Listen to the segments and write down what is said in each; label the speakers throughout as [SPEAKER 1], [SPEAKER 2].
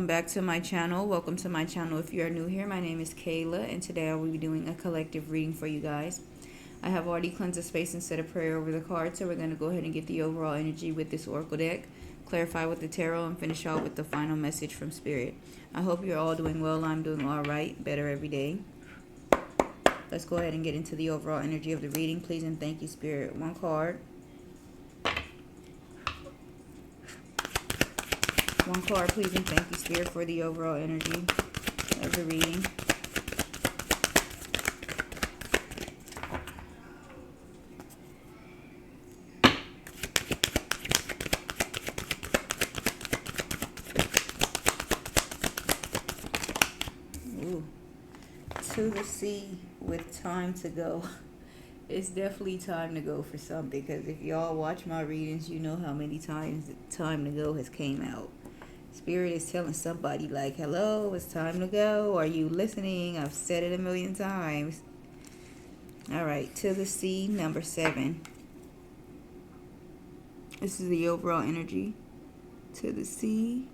[SPEAKER 1] Welcome back to my channel. Welcome to my channel. If you are new here, my name is Kayla, and today I will be doing a collective reading for you guys. I have already cleansed the space and said a prayer over the cards, so we're going to go ahead and get the overall energy with this oracle deck, clarify with the tarot, and finish out with the final message from Spirit. I hope you're all doing well. I'm doing all right, better every day. Let's go ahead and get into the overall energy of the reading. Please and thank you, Spirit. One card. One card, please and thank you, Spirit, for the overall energy of the reading. Ooh. To the sea with time to go. It's definitely time to go for something, because if y'all watch my readings, you know how many times time to go has came out. Spirit is telling somebody like, hello, it's time to go. Are you listening? I've said it a million times. All right, to the sea, number 7. This is the overall energy. To the sea.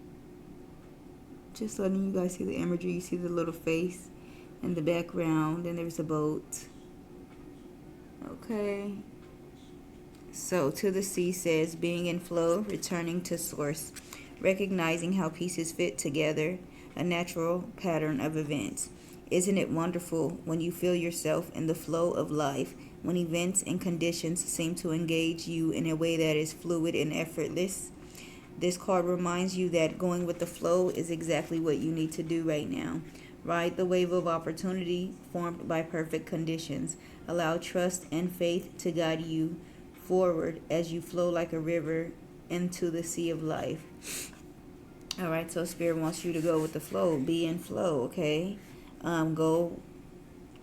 [SPEAKER 1] Just letting you guys see the imagery. You see the little face in the background, and there's a boat. Okay. So, to the sea says, being in flow, returning to source. Recognizing how pieces fit together, a natural pattern of events. Isn't it wonderful when you feel yourself in the flow of life, when events and conditions seem to engage you in a way that is fluid and effortless? This card reminds you that going with the flow is exactly what you need to do right now. Ride the wave of opportunity formed by perfect conditions. Allow trust and faith to guide you forward as you flow like a river into the sea of life. All right, so Spirit wants you to go with the flow. Be in flow, okay? Go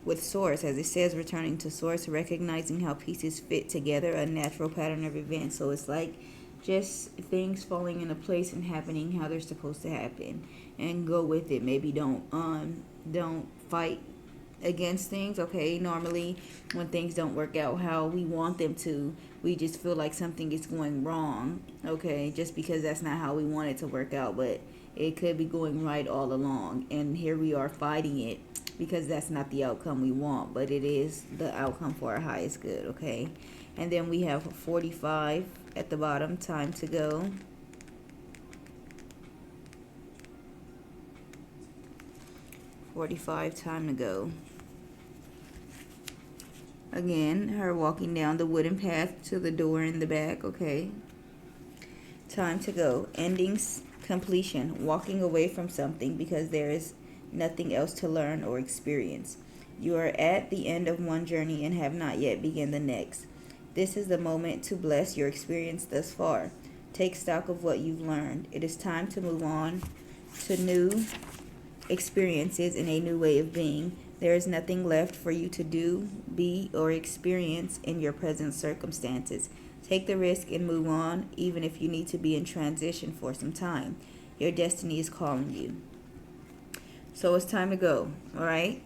[SPEAKER 1] with source. As it says, returning to source, recognizing how pieces fit together, a natural pattern of events. So it's like just things falling into place and happening how they're supposed to happen. And go with it. Maybe don't fight against things, okay? Normally when things don't work out how we want them to, we just feel like something is going wrong, okay, just because that's not how we want it to work out, but it could be going right all along, and here we are fighting it because that's not the outcome we want, but it is the outcome for our highest good, okay? And then we have 45 at the bottom, time to go. Time to go. Again, her walking down the wooden path to the door in the back, okay? Time to go. Endings, completion. Walking away from something because there is nothing else to learn or experience. You are at the end of one journey and have not yet begun the next. This is the moment to bless your experience thus far. Take stock of what you've learned. It is time to move on to new experiences in a new way of being. There is nothing left for you to do, be, or experience in your present circumstances. Take the risk and move on, even if you need to be in transition for some time. Your destiny is calling you. So it's time to go, all right?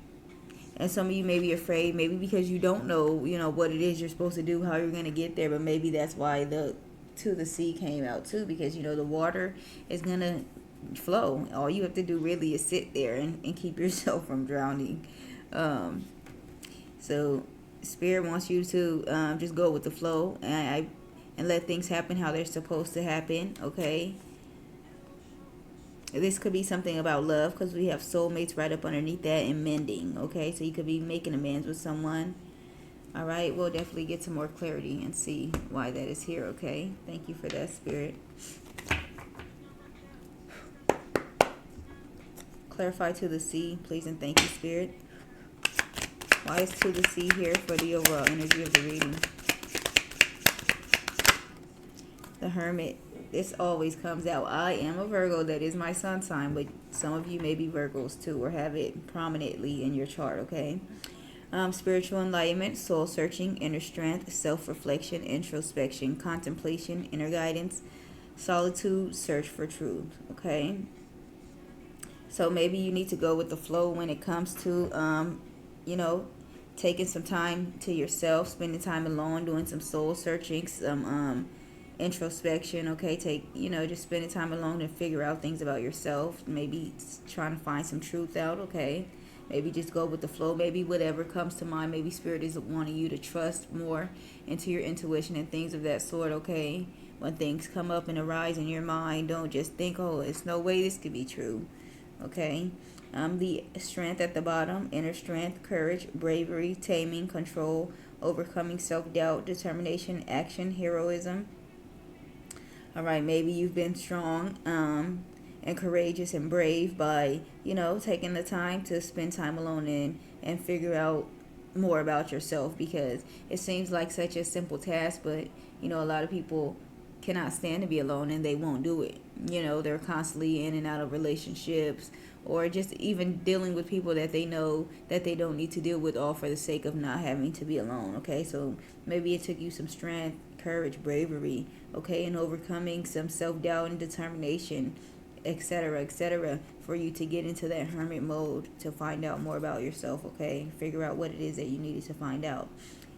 [SPEAKER 1] And some of you may be afraid, maybe because you don't know, what it is you're supposed to do, how you're going to get there, but maybe that's why the to the sea came out too, because, the water is going to flow. All you have to do really is sit there and keep yourself from drowning. So Spirit wants you to just go with the flow and let things happen how they're supposed to happen, okay? This could be something about love, because we have soulmates right up underneath that, and mending, okay? So you could be making amends with someone. All right, we'll definitely get some more clarity and see why that is here, okay? Thank you for that, Spirit. Clarify to the sea, please and thank you, Spirit. Why is to the sea here for the overall energy of the reading? The Hermit. This always comes out. I am a Virgo. That is my sun sign, but some of you may be Virgos too, or have it prominently in your chart, okay? Spiritual enlightenment, soul searching, inner strength, self-reflection, introspection, contemplation, inner guidance, solitude, search for truth, okay? So maybe you need to go with the flow when it comes to, taking some time to yourself, spending time alone, doing some soul searching, some introspection, okay? Take, just spending time alone and figure out things about yourself. Maybe trying to find some truth out, okay? Maybe just go with the flow. Maybe whatever comes to mind. Maybe Spirit is wanting you to trust more into your intuition and things of that sort, okay? When things come up and arise in your mind, don't just think, oh, it's no way this could be true, okay? The strength at the bottom, inner strength, courage, bravery, taming, control, overcoming self-doubt, determination, action, heroism. All right, maybe you've been strong and courageous and brave by, taking the time to spend time alone and figure out more about yourself, because it seems like such a simple task, but, a lot of people cannot stand to be alone and they won't do it. They're constantly in and out of relationships, or just even dealing with people that they know that they don't need to deal with, all for the sake of not having to be alone, okay? So maybe it took you some strength, courage, bravery, okay, and overcoming some self-doubt and determination, etc., for you to get into that hermit mode to find out more about yourself, okay? Figure out what it is that you needed to find out.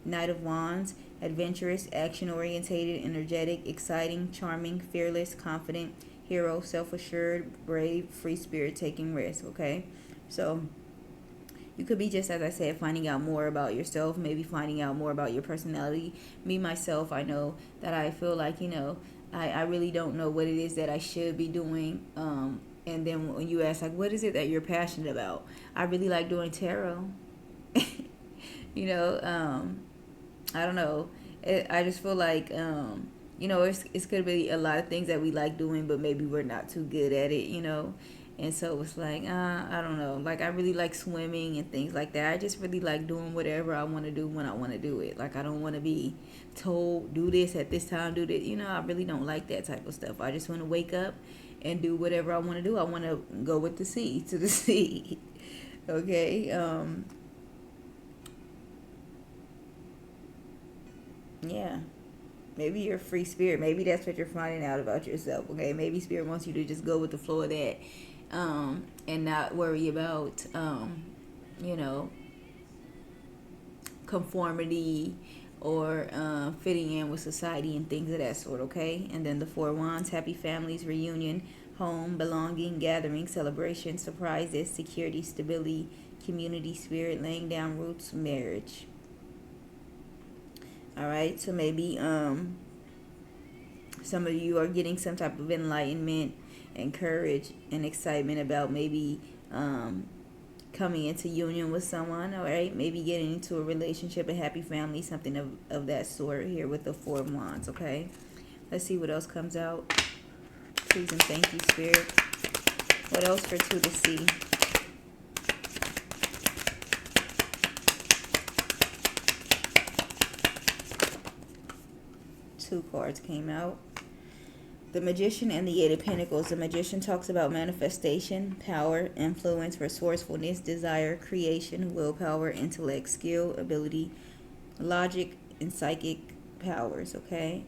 [SPEAKER 1] Knight of Wands, adventurous, action-orientated, energetic, exciting, charming, fearless, confident, hero, self-assured, brave, free spirit, taking risks, okay? So you could be, just as I said, finding out more about yourself, maybe finding out more about your personality. Me, myself, I know that I feel like, I really don't know what it is that I should be doing. And then when you ask, like, what is it that you're passionate about? I really like doing tarot. I don't know. I just feel like, it's could be a lot of things that we like doing, but maybe we're not too good at it, And so it's like, I don't know. Like, I really like swimming and things like that. I just really like doing whatever I want to do when I want to do it. Like, I don't want to be told, do this at this time, do this. I really don't like that type of stuff. I just want to wake up and do whatever I want to do. I want to go with the sea, to the sea. Okay? Yeah. Maybe you're a free spirit. Maybe that's what you're finding out about yourself, okay? Maybe Spirit wants you to just go with the flow of that, and not worry about, conformity or fitting in with society and things of that sort, okay? And then the Four Wands, happy families, reunion, home, belonging, gathering, celebration, surprises, security, stability, community spirit, laying down roots, marriage. All right, so maybe some of you are getting some type of enlightenment and courage and excitement about maybe coming into union with someone, all right? Maybe getting into a relationship, a happy family, something of that sort here with the Four of Wands, okay? Let's see what else comes out. Please and thank you, Spirit. What else for two to see? Two cards came out. The Magician and the Eight of Pentacles. The Magician talks about manifestation, power, influence, resourcefulness, desire, creation, willpower, intellect, skill, ability, logic, and psychic powers, okay?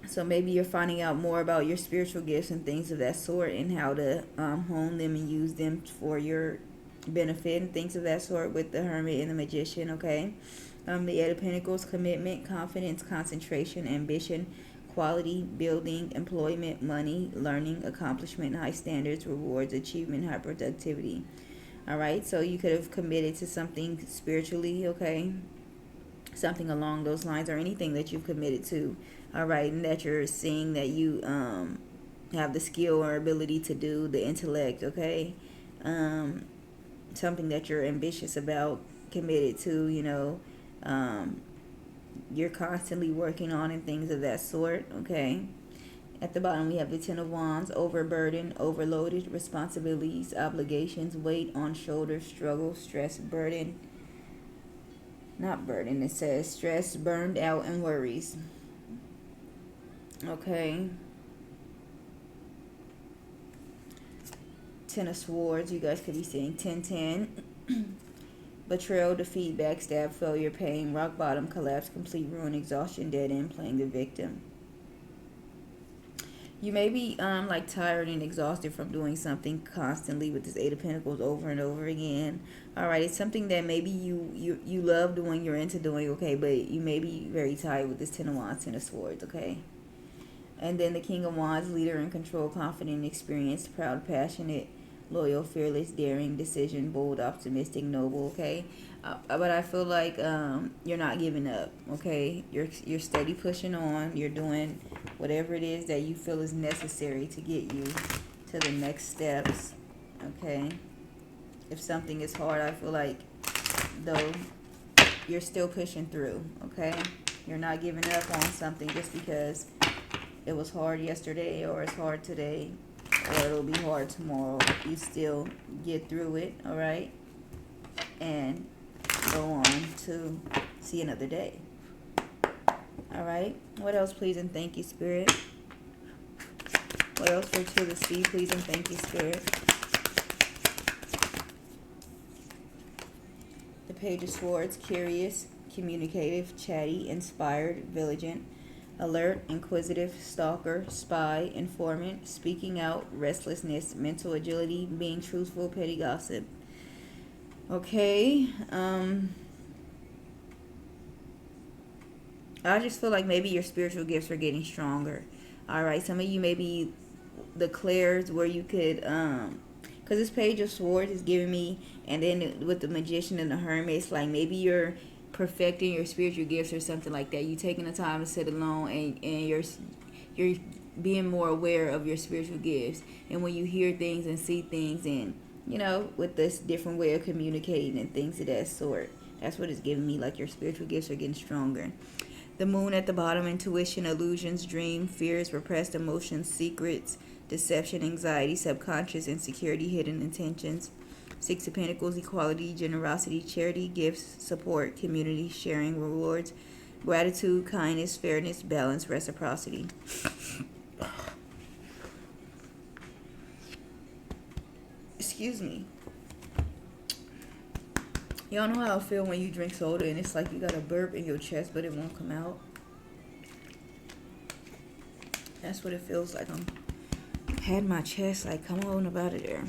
[SPEAKER 1] So maybe you're finding out more about your spiritual gifts and things of that sort, and how to hone them and use them for your benefit and things of that sort with the Hermit and the Magician, okay? The Eight of Pentacles, commitment, confidence, concentration, ambition, quality, building, employment, money, learning, accomplishment, high standards, rewards, achievement, high productivity. All right, so you could have committed to something spiritually, okay? Something along those lines, or anything that you've committed to, all right, and that you're seeing that you have the skill or ability to do, the intellect, okay? Something that you're ambitious about, committed to, you're constantly working on, and things of that sort, okay? At the bottom, we have the Ten of Wands, overburdened, overloaded, responsibilities, obligations, weight on shoulders, struggle, stress, burden. Not burden, it says stress, burned out, and worries. Okay. Ten of Swords, you guys could be seeing 10-10. Betrayal, defeat, backstab, failure, pain, rock bottom, collapse, complete ruin, exhaustion, dead end, playing the victim. You may be like tired and exhausted from doing something constantly with this Eight of Pentacles over and over again. All right, it's something that maybe you love doing, you're into doing, okay, but you may be very tired with this Ten of Wands, Ten of Swords, okay. And then the King of Wands, leader in control, confident, experienced, proud, passionate, loyal, fearless, daring, decision, bold, optimistic, noble, okay. But I feel like you're not giving up, okay. You're steady pushing on. You're doing whatever it is that you feel is necessary to get you to the next steps, okay. If something is hard, I feel like, though, you're still pushing through, okay. You're not giving up on something just because it was hard yesterday or it's hard today or it'll be hard tomorrow. You still get through it, all right, and go on to see another day. All right, what else, please and thank you, Spirit? What else for to the sea, please and thank you, Spirit? The Page of Swords, curious, communicative, chatty, inspired, vigilant, alert, inquisitive, stalker, spy, informant, speaking out, restlessness, mental agility, being truthful, petty gossip. Okay, I just feel like maybe your spiritual gifts are getting stronger. All right, some of you maybe the clairs where you could, because this Page of Swords is giving me, and then with the Magician and the Hermit, it's like maybe you're perfecting your spiritual gifts or something like that. You taking the time to sit alone and you're being more aware of your spiritual gifts. And when you hear things and see things, and you know, with this different way of communicating and things of that sort, that's what it's giving me. Like your spiritual gifts are getting stronger. The Moon at the bottom, intuition, illusions, dream, fears, repressed emotions, secrets, deception, anxiety, subconscious, insecurity, hidden intentions. Six of Pentacles, equality, generosity, charity, gifts, support, community, sharing, rewards, gratitude, kindness, fairness, balance, reciprocity. Excuse me. Y'all know how I feel when you drink soda and it's like you got a burp in your chest but it won't come out? That's what it feels like. I'm had my chest like, come on up out of there.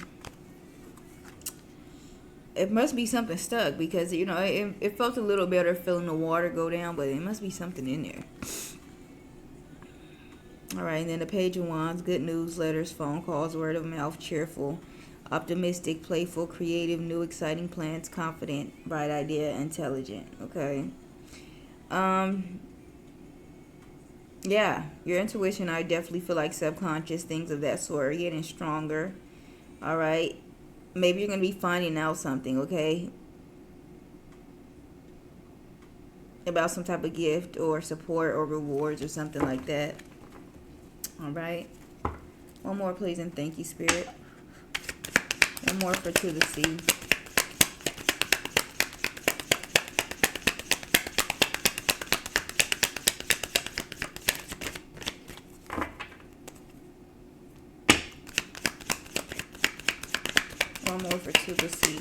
[SPEAKER 1] It must be something stuck because, you know, it felt a little better feeling the water go down, but it must be something in there. All right, and then the Page of Wands, good news, letters, phone calls, word of mouth, cheerful, optimistic, playful, creative, new, exciting plans, confident, bright idea, intelligent, okay? Yeah, your intuition, I definitely feel like subconscious, things of that sort are getting stronger, all right? Maybe you're going to be finding out something, okay, about some type of gift or support or rewards or something like that. All right. One more, please, and thank you, Spirit. One more for To the Sea. One more for To the Sea.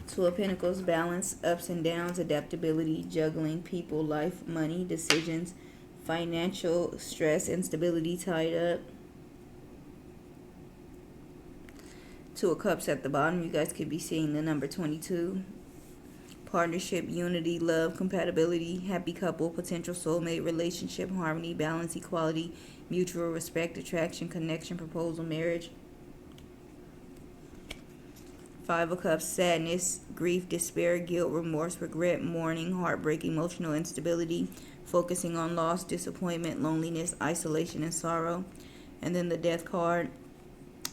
[SPEAKER 1] Two of Pentacles, balance, ups and downs, adaptability, juggling, people, life, money, decisions, financial stress, instability, tied up. Two of Cups at the bottom. You guys could be seeing the number 22. Partnership, unity, love, compatibility, happy couple, potential soulmate, relationship, harmony, balance, equality, mutual respect, attraction, connection, proposal, marriage. Five of Cups, sadness, grief, despair, guilt, remorse, regret, mourning, heartbreak, emotional instability, focusing on loss, disappointment, loneliness, isolation, and sorrow. And then the Death card,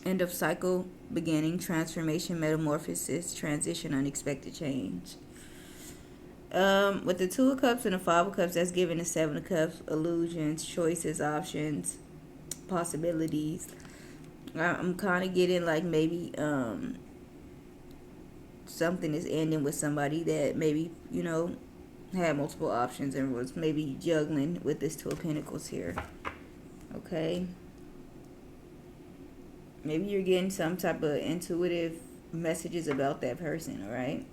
[SPEAKER 1] end of cycle, beginning, transformation, metamorphosis, transition, unexpected change. With the Two of Cups and the Five of Cups, that's giving the Seven of Cups, illusions, choices, options, possibilities. I'm kind of getting like maybe something is ending with somebody that maybe, you know, had multiple options and was maybe juggling with this Two of Pentacles here. Okay. Maybe you're getting some type of intuitive messages about that person, all right?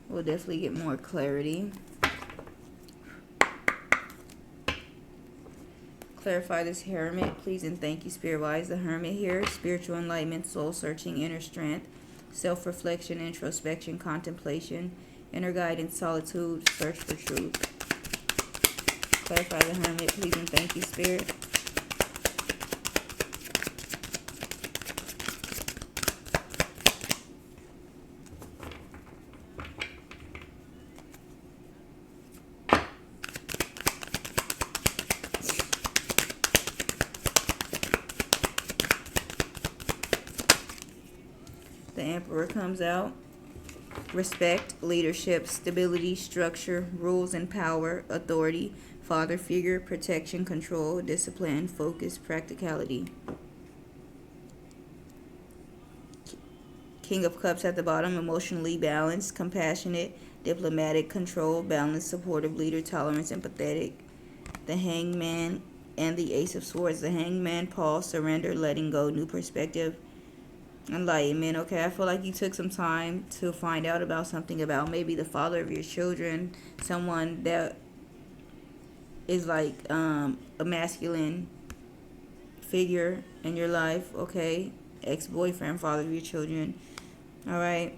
[SPEAKER 1] We'll definitely get more clarity. Clarify this hermit, please and thank you, Spirit. Why is the hermit here? Spiritual enlightenment, soul searching, inner strength, self-reflection, introspection, contemplation, inner guidance, solitude, search for truth. Clarify the hermit, please and thank you, Spirit. The Emperor comes out. Respect, leadership, stability, structure, rules and power, authority, father figure, protection, control, discipline, focus, practicality. King of Cups at the bottom, emotionally balanced, compassionate, diplomatic, control, balanced, supportive leader, tolerance, empathetic. The Hangman and the Ace of Swords. The Hangman, pause, surrender, letting go, new perspective, enlightenment. Okay, I feel like you took some time to find out about something about maybe the father of your children, someone that is like a masculine figure in your life. Okay, ex-boyfriend, father of your children. All right,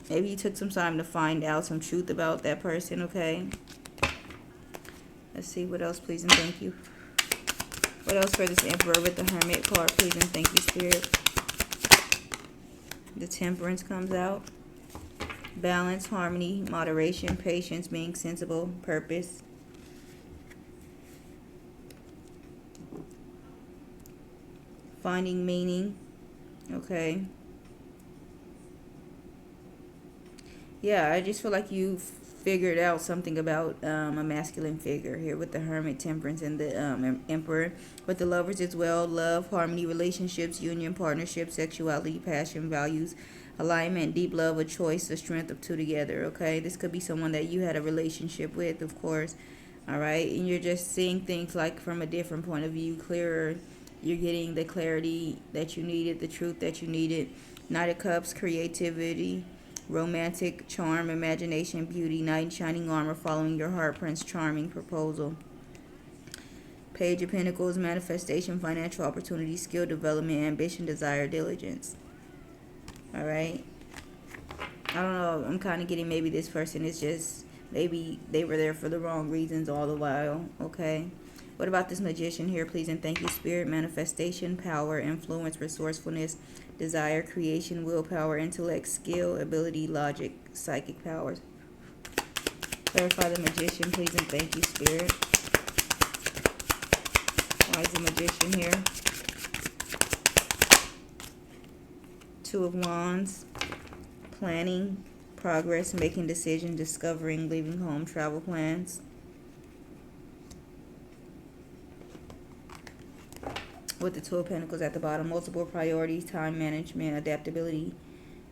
[SPEAKER 1] maybe you took some time to find out some truth about that person. Okay, let's see what else, please and thank you. What else for this Emperor with the Hermit card, please and thank you, Spirit. The Temperance comes out. Balance, harmony, moderation, patience, being sensible, purpose. Finding meaning. Okay. Yeah, I just feel like you figured out something about a masculine figure here with the Hermit, Temperance, and the Emperor. With the Lovers as well, love, harmony, relationships, union, partnership, sexuality, passion, values, alignment, deep love, a choice, the strength of two together. Okay, this could be someone that you had a relationship with, of course. All right, and you're just seeing things like from a different point of view, clearer. You're getting the clarity that you needed, the truth that you needed. Knight of Cups, creativity, romantic, charm, imagination, beauty, knight in shining armor, following your heart, Prince Charming, proposal. Page of Pentacles, manifestation, financial opportunity, skill development, ambition, desire, diligence. All right. I don't know. I'm kind of getting maybe this person is just, maybe they were there for the wrong reasons all the while. Okay. What about this Magician here, please and thank you, Spirit? Manifestation, power, influence, resourcefulness, desire, creation, willpower, intellect, skill, ability, logic, psychic powers. Clarify the Magician, please and thank you, Spirit. Why is the Magician here? Two of Wands, planning, progress, making decisions, discovering, leaving home, travel plans. With the Two of Pentacles at the bottom, multiple priorities, time management, adaptability,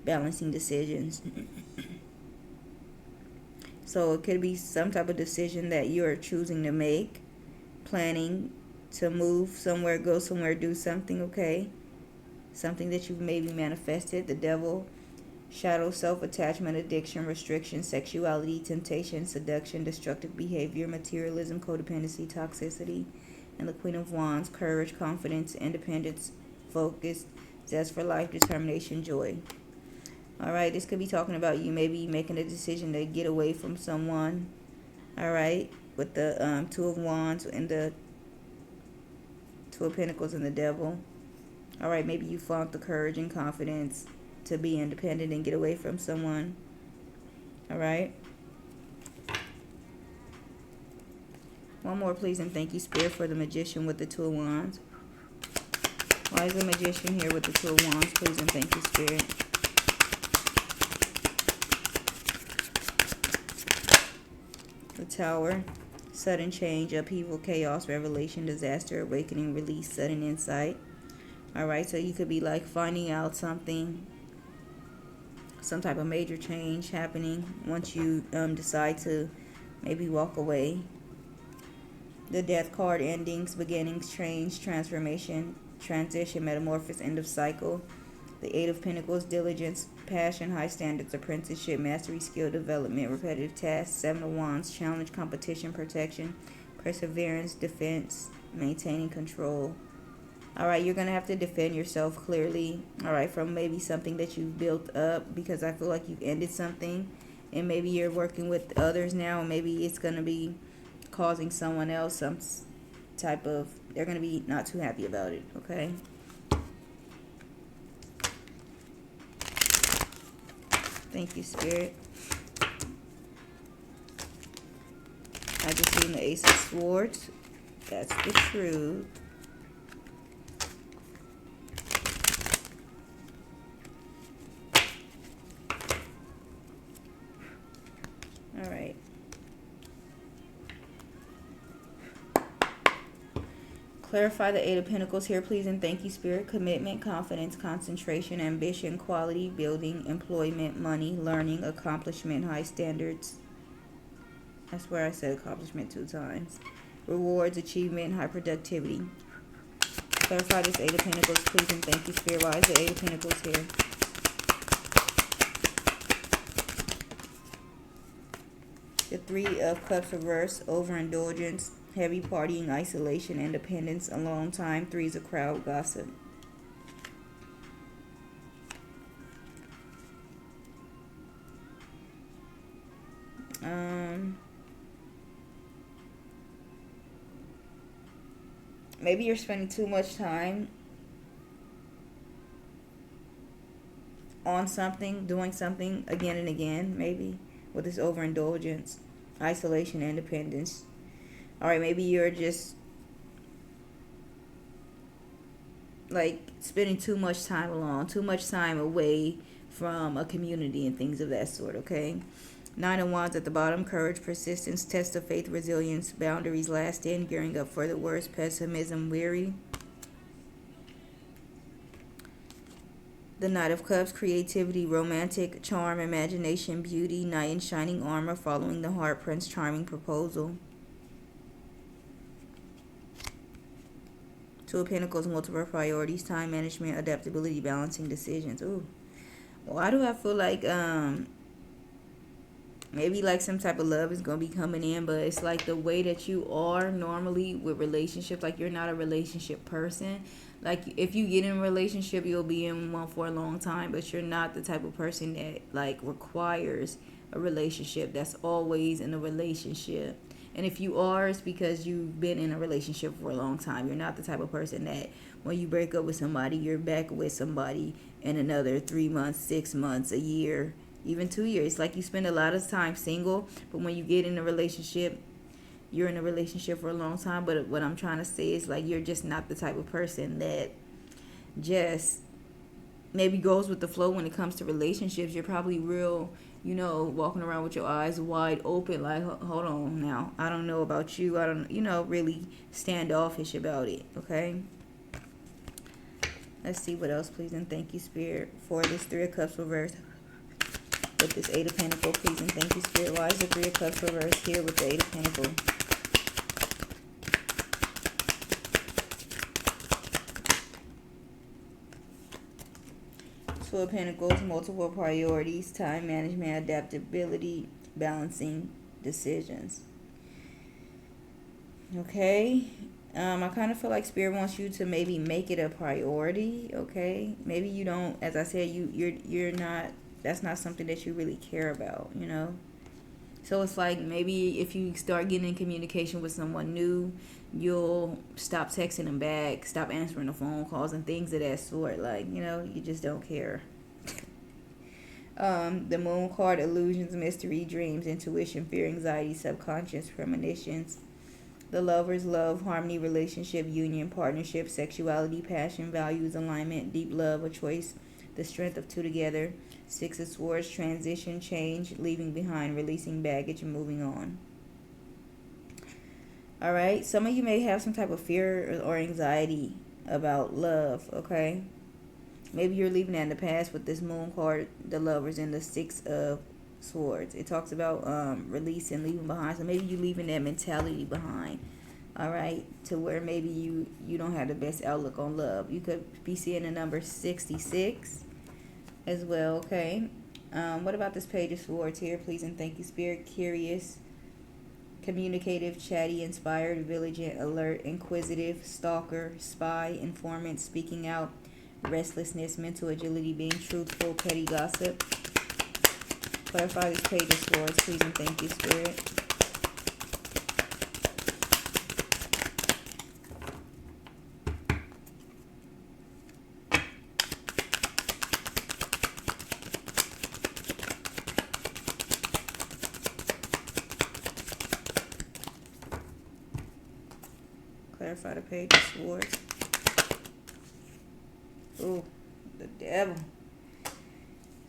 [SPEAKER 1] balancing decisions. So it could be some type of decision that you're choosing to make, planning to move somewhere, go somewhere, do something, okay? Something that you've maybe manifested. The Devil, shadow, self-attachment, addiction, restriction, sexuality, temptation, seduction, destructive behavior, materialism, codependency, toxicity. And the Queen of Wands, courage, confidence, independence, focus, zest for life, determination, joy. All right, this could be talking about you maybe making a decision to get away from someone. All right, with the Two of Wands and the Two of Pentacles and the Devil. All right, maybe you found the courage and confidence to be independent and get away from someone. All right. One more, please, and thank you, Spirit, for the Magician with the Two of Wands. Why is the Magician here with the Two of Wands, please, and thank you, Spirit? The Tower, sudden change, upheaval, chaos, revelation, disaster, awakening, release, sudden insight. All right, so you could be like finding out something, some type of major change happening once you decide to maybe walk away. The Death card, endings, beginnings, change, transformation, transition, metamorphosis, end of cycle. The Eight of Pentacles, diligence, passion, high standards, apprenticeship, mastery, skill development, repetitive tasks. Seven of Wands, challenge, competition, protection, perseverance, defense, Maintaining control. All right, you're going to have to defend yourself clearly, all right, from maybe something that you've built up, because I feel like you've ended something and maybe you're working with others now, and maybe it's going to be causing someone else some type of, they're going to be not too happy about it, okay? Thank you, Spirit. I just seen the Ace of Swords. That's the truth. All right. Clarify the Eight of Pentacles here, please, and thank you, Spirit. Commitment, confidence, concentration, ambition, quality, building, employment, money, learning, accomplishment, high standards. I swear I said accomplishment 2 times. Rewards, achievement, high productivity. Clarify this Eight of Pentacles, please, and thank you, Spirit. Why is the Eight of Pentacles here? The Three of Cups reverse, overindulgence, heavy partying, isolation, independence, alone time. Threes of crowd, gossip. Maybe you're spending too much time on something, doing something again and again, maybe, with this overindulgence, isolation, independence. All right, maybe you're just like spending too much time alone, too much time away from a community and things of that sort, okay? Nine of Wands at the bottom, courage, persistence, test of faith, resilience, boundaries, last in, gearing up for the worst, pessimism, weary. The Knight of Cups, creativity, romantic, charm, imagination, beauty, knight in shining armor, following the heart, Prince Charming, proposal. Two of Pentacles, multiple priorities, time management, adaptability, balancing decisions. Ooh. Why do I feel like maybe like some type of love is going to be coming in, but it's like the way that you are normally with relationships, like you're not a relationship person. Like if you get in a relationship, you'll be in one for a long time, but you're not the type of person that like requires a relationship, that's always in a relationship. And if you are, it's because you've been in a relationship for a long time. You're not the type of person that when you break up with somebody, you're back with somebody in another 3 months, 6 months, a year, even 2 years. Like you spend a lot of time single, but when you get in a relationship, you're in a relationship for a long time. But what I'm trying to say is like you're just not the type of person that just maybe goes with the flow when it comes to relationships. You're probably real, walking around with your eyes wide open, like, hold on now, I don't know about you. I don't, really standoffish about it, okay? Let's see what else, please, and thank you, Spirit, for this Three of Cups reverse with this Eight of Pentacles, please, and thank you, Spirit. Why is the Three of Cups reverse here with the Eight of Pentacles? Two of Pentacles, multiple priorities, time management, adaptability, balancing decisions. Okay. I kind of feel like Spirit wants you to maybe make it a priority, okay? Maybe you don't, as I said, you're not, that's not something that you really care about, So it's like maybe if you start getting in communication with someone new, you'll stop texting them back, stop answering the phone calls and things of that sort. Like, you just don't care. The Moon card, illusions, mystery, dreams, intuition, fear, anxiety, subconscious, premonitions. The Lovers, love, harmony, relationship, union, partnership, sexuality, passion, values, alignment, deep love, a choice, the strength of two together. Six of Swords, transition, change, leaving behind, releasing baggage, and moving on. All right, some of you may have some type of fear or anxiety about love, okay? Maybe you're leaving that in the past with this Moon card, the Lovers, and the Six of Swords. It talks about releasing, leaving behind. So maybe you're leaving that mentality behind, all right, to where maybe you don't have the best outlook on love. You could be seeing the number 66 as well, okay? What about this Page of Swords here, please, and thank you, Spirit? Curious, Communicative, chatty, inspired, vigilant, alert, inquisitive, stalker, spy, informant, speaking out, restlessness, mental agility, being truthful, petty gossip. Clarify this page of swords, please and thank you, Spirit. Clarify the page of swords. Ooh, the devil.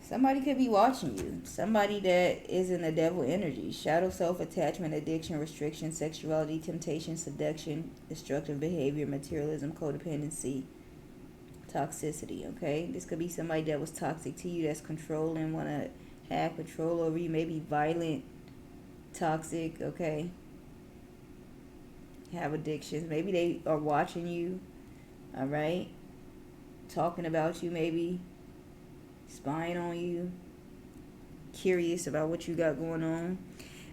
[SPEAKER 1] Somebody could be watching you. Somebody that is in the devil energy. Shadow self, attachment, addiction, restriction, sexuality, temptation, seduction, destructive behavior, materialism, codependency, toxicity. Okay, this could be somebody that was toxic to you, that's controlling, want to have control over you, maybe violent, toxic. Okay, have addictions. Maybe they are watching you. All right, talking about you, maybe spying on you, curious about what you got going on.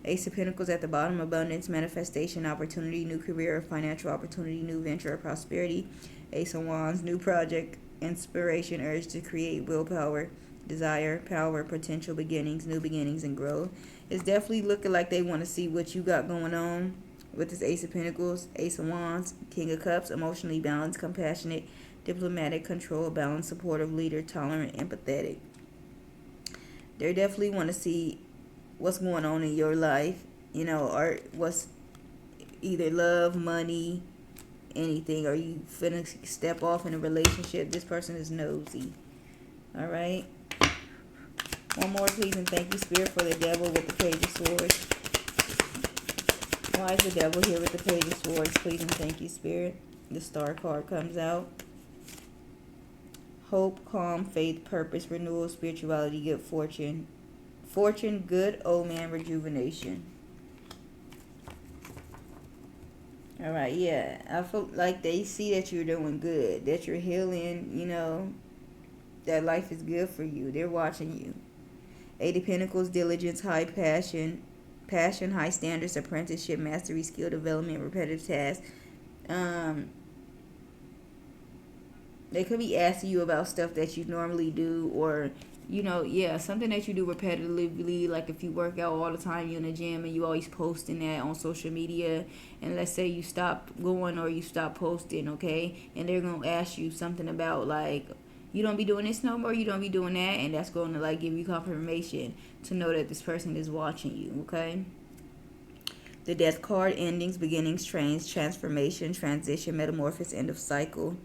[SPEAKER 1] Ace of Pentacles at the bottom, abundance, manifestation, opportunity, new career, financial opportunity, new venture, prosperity. Ace of Wands, new project, inspiration, urge to create, willpower, desire, power, potential, beginnings, new beginnings, and growth. It's definitely looking like they want to see what you got going on with this Ace of Pentacles, Ace of Wands, King of Cups, emotionally balanced, compassionate, diplomatic, control, balanced, supportive, leader, tolerant, empathetic. They definitely want to see what's going on in your life, or what's either love, money, anything. Are you finna step off in a relationship? This person is nosy. All right. One more, please, and thank you, Spirit, for the devil with the Page of Swords. Why is the devil here with the Page of Swords? Please and thank you, Spirit. The Star card comes out. Hope, calm, faith, purpose, renewal, spirituality, good fortune. Fortune, good, old man, rejuvenation. Alright, yeah. I feel like they see that you're doing good, that you're healing, that life is good for you. They're watching you. Eight of Pentacles, diligence, high passion, high standards, apprenticeship, mastery, skill development, repetitive tasks. They could be asking you about stuff that you normally do, or something that you do repetitively. Like if you work out all the time, you're in the gym and you always posting that on social media, and let's say you stop going or you stop posting, okay, and they're gonna ask you something about like, you don't be doing this no more, you don't be doing that, and that's going to like give you confirmation to know that this person is watching you. Okay. The Death card, endings, beginnings, change, transformation, transition, metamorphosis, end of cycle.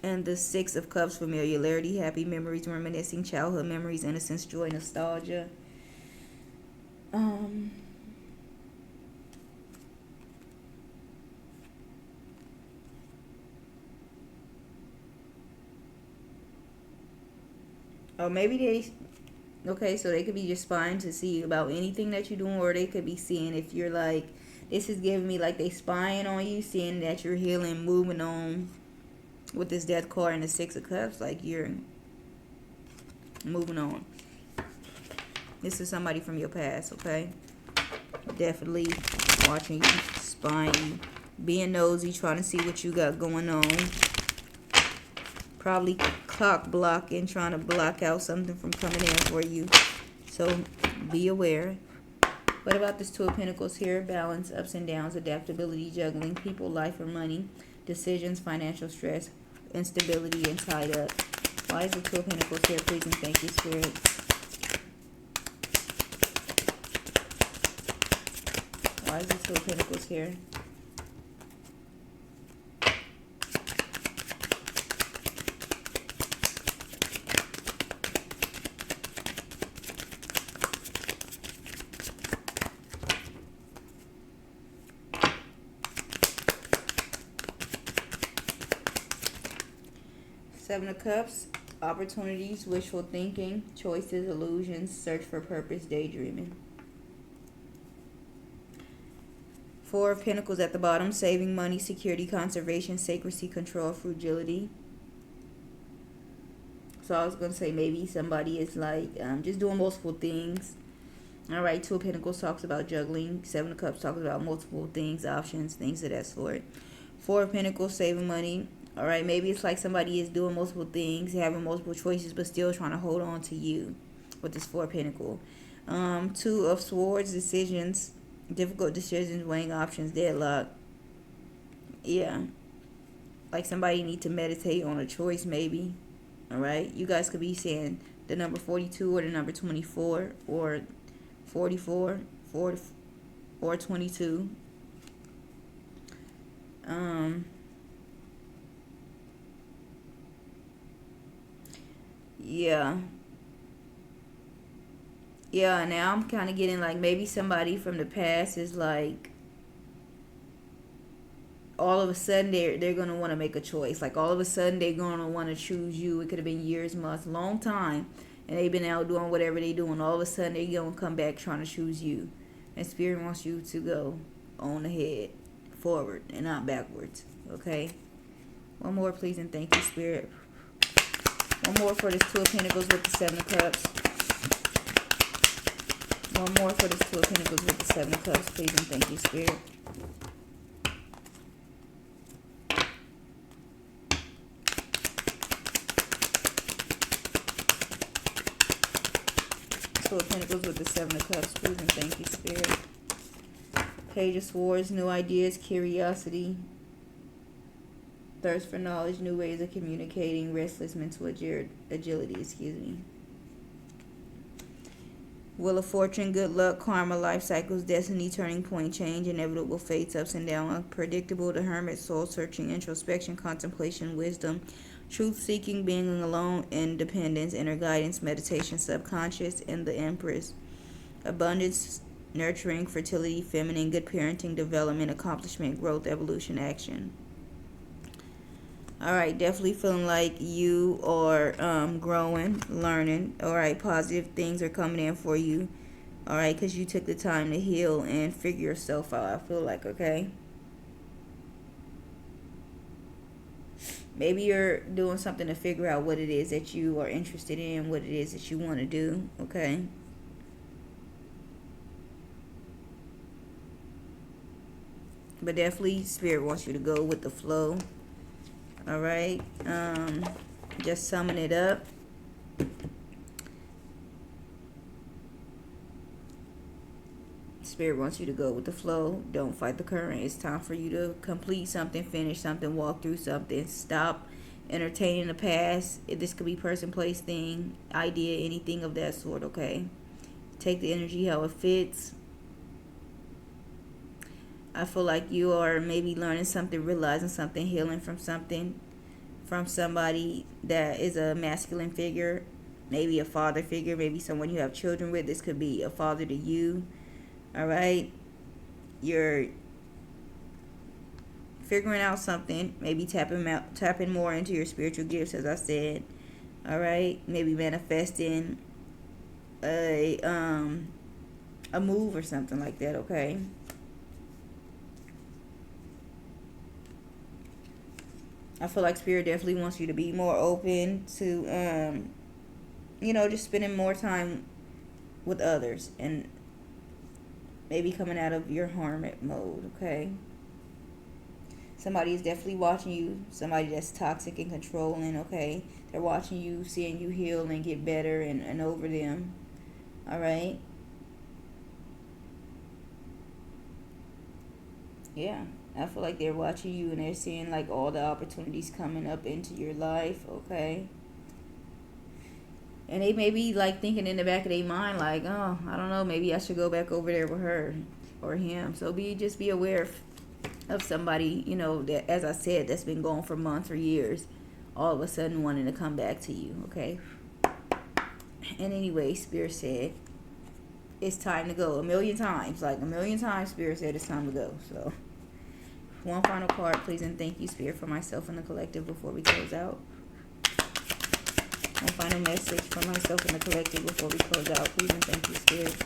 [SPEAKER 1] And the Six of Cups, familiarity, happy memories, reminiscing, childhood memories, innocence, joy, nostalgia. Or maybe so they could be just spying to see about anything that you're doing, or they could be seeing if you're like, this is giving me like they spying on you, seeing that you're healing, moving on. With this Death card and the Six of Cups, like you're moving on. This is somebody from your past, okay? Definitely watching you, spying you, being nosy, trying to see what you got going on. Probably clock blocking, trying to block out something from coming in for you. So be aware. What about this Two of Pentacles here? Balance, ups and downs, adaptability, juggling, people, life, or money, decisions, financial stress, instability, and tied up. Why is the Two of Pentacles here? Please and thank you, Spirit. Why is the Two of Pentacles here? Seven of Cups, opportunities, wishful thinking, choices, illusions, search for purpose, daydreaming. Four of Pentacles at the bottom, saving money, security, conservation, sacredcy, control, fragility. So I was going to say maybe somebody is like just doing multiple things. All right, Two of Pentacles talks about juggling. Seven of Cups talks about multiple things, options, things of that sort. Four of Pentacles, saving money. All right, maybe it's like somebody is doing multiple things, having multiple choices, but still trying to hold on to you with this Four of Pentacles. Two of Swords, decisions, difficult decisions, weighing options, deadlock. Yeah, like somebody need to meditate on a choice maybe. All right, you guys could be saying the number 42 or the number 24 or 44 or 22. Yeah. Yeah, now I'm kind of getting like maybe somebody from the past is like all of a sudden they're going to want to make a choice. Like all of a sudden they're going to want to choose you. It could have been years, months, long time, and they've been out doing whatever they doing. All of a sudden they're going to come back trying to choose you. And Spirit wants you to go on ahead, forward, and not backwards. Okay? One more, please, and thank you, Spirit. One more for this Two of Pentacles with the Seven of Cups. One more for this Two of Pentacles with the Seven of Cups, please, and thank you, Spirit. Two of Pentacles with the Seven of Cups, please, and thank you, Spirit. Page of Swords, new ideas, curiosity, thirst for knowledge, new ways of communicating, restless mental agility, excuse me. Wheel of Fortune, good luck, karma, life cycles, destiny, turning point, change, inevitable fates, ups and downs, unpredictable, the Hermit, soul searching, introspection, contemplation, wisdom, truth seeking, being alone, independence, inner guidance, meditation, subconscious, and the Empress. Abundance, nurturing, fertility, feminine, good parenting, development, accomplishment, growth, evolution, action. All right, definitely feeling like you are growing, learning. All right, positive things are coming in for you. All right, because you took the time to heal and figure yourself out, I feel like, okay? Maybe you're doing something to figure out what it is that you are interested in, what it is that you want to do, okay? But definitely, Spirit wants you to go with the flow. All right. Just summing it up. Spirit wants you to go with the flow. Don't fight the current. It's time for you to complete something, finish something, walk through something. Stop entertaining the past. This could be person, place, thing, idea, anything of that sort, okay? Take the energy how it fits. I feel like you are maybe learning something, realizing something, healing from something, from somebody that is a masculine figure, maybe a father figure, maybe someone you have children with. This could be a father to you. All right, you're figuring out something, maybe tapping more into your spiritual gifts, as I said. All right, maybe manifesting a move or something like that. Okay. I feel like Spirit definitely wants you to be more open to, just spending more time with others and maybe coming out of your hermit mode, okay? Somebody is definitely watching you. Somebody that's toxic and controlling, okay? They're watching you, seeing you heal and get better and over them, all right? Yeah. I feel like they're watching you and they're seeing like all the opportunities coming up into your life, okay? And they may be like thinking in the back of their mind like, oh, I don't know, maybe I should go back over there with her or him. So just be aware of somebody, that, as I said, that's been gone for months or years, all of a sudden wanting to come back to you, okay? And anyway, Spirit said it's time to go. A million times, Spirit said it's time to go. So one final card, please, and thank you, Spirit, for myself and the collective before we close out. One final message for myself and the collective before we close out, please, and thank you, Spirit.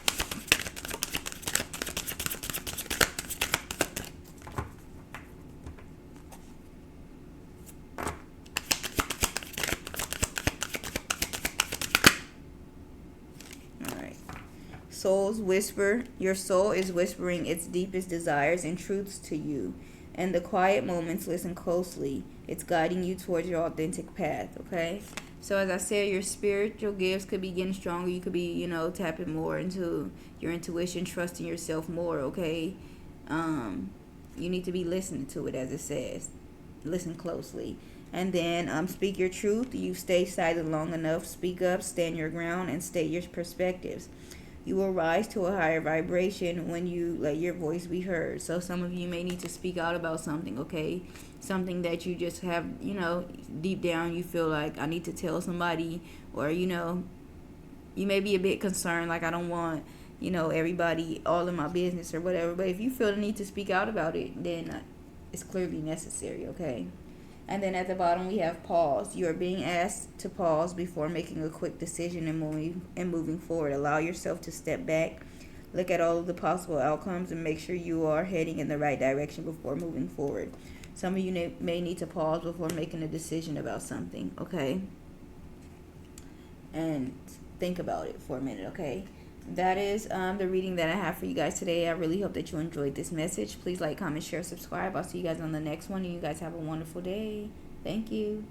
[SPEAKER 1] Your soul is whispering its deepest desires and truths to you. And the quiet moments, listen closely. It's guiding you towards your authentic path, okay? So as I said, your spiritual gifts could be getting stronger. You could be, tapping more into your intuition, trusting yourself more, okay? You need to be listening to it, as it says. Listen closely. And then speak your truth. You stay silent long enough. Speak up, stand your ground, and state your perspectives. You will rise to a higher vibration when you let your voice be heard. So some of you may need to speak out about something, okay? Something that you just have, deep down you feel like I need to tell somebody, or, you may be a bit concerned, like I don't want, everybody all in my business or whatever. But if you feel the need to speak out about it, then it's clearly necessary, okay? And then at the bottom we have pause. You are being asked to pause before making a quick decision and moving forward. Allow yourself to step back, look at all of the possible outcomes, and make sure you are heading in the right direction before moving forward. Some of you may need to pause before making a decision about something, okay? And think about it for a minute, okay? That is the reading that I have for you guys today. I really hope that you enjoyed this message. Please like, comment, share, subscribe. I'll see you guys on the next one. And you guys have a wonderful day. Thank you.